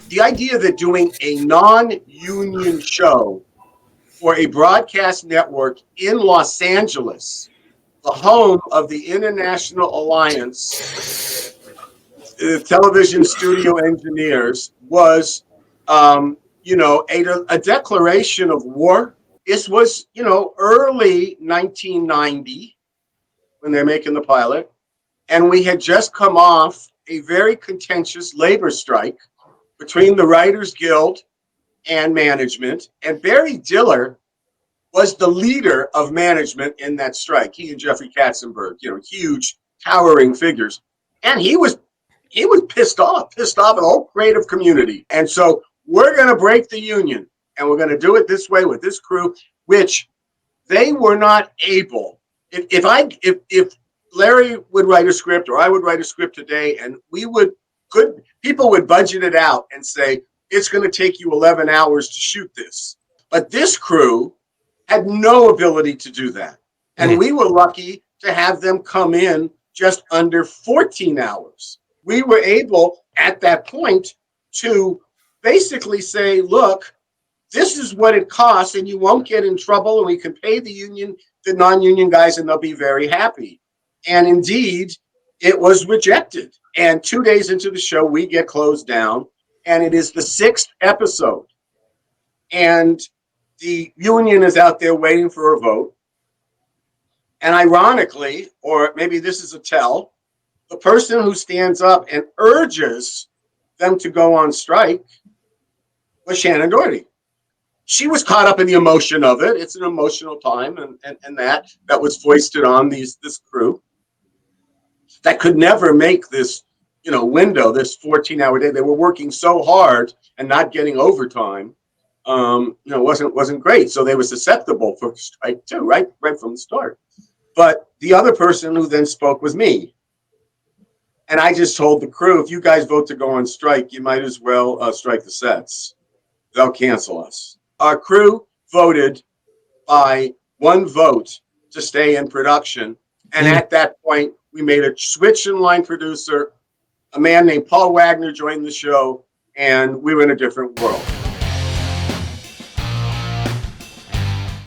the idea that doing a non-union show for a broadcast network in Los Angeles, the home of the International Alliance Television Studio Engineers, was, a declaration of war. This was, early 1990 when they're making the pilot. And we had just come off a very contentious labor strike between the Writers Guild and management. And Barry Diller was the leader of management in that strike. He and Jeffrey Katzenberg, huge, towering figures. And he was pissed off at the whole creative community. And so we're going to break the union, and we're going to do it this way with this crew, which they were not able. If Larry would write a script, or I would write a script today, and people would budget it out and say, it's going to take you 11 hours to shoot this. But this crew had no ability to do that. And we were lucky to have them come in just under 14 hours. We were able at that point to basically say, look, this is what it costs, and you won't get in trouble, and we can pay the non-union guys, and they'll be very happy. And indeed, it was rejected. And 2 days into the show, we get closed down, and it is the 6th episode. And the union is out there waiting for a vote. And ironically, or maybe this is a tell, the person who stands up and urges them to go on strike was Shannen Doherty. She was caught up in the emotion of it. It's an emotional time, and that was foisted on this crew that could never make this, window, this 14-hour day. They were working so hard and not getting overtime. Wasn't great. So they were susceptible for strike too, right from the start. But the other person who then spoke was me. And I just told the crew, if you guys vote to go on strike, you might as well strike the sets. They'll cancel us. Our crew voted by one vote to stay in production. And at that point, we made a switch in line producer. A man named Paul Wagner joined the show, and we were in a different world.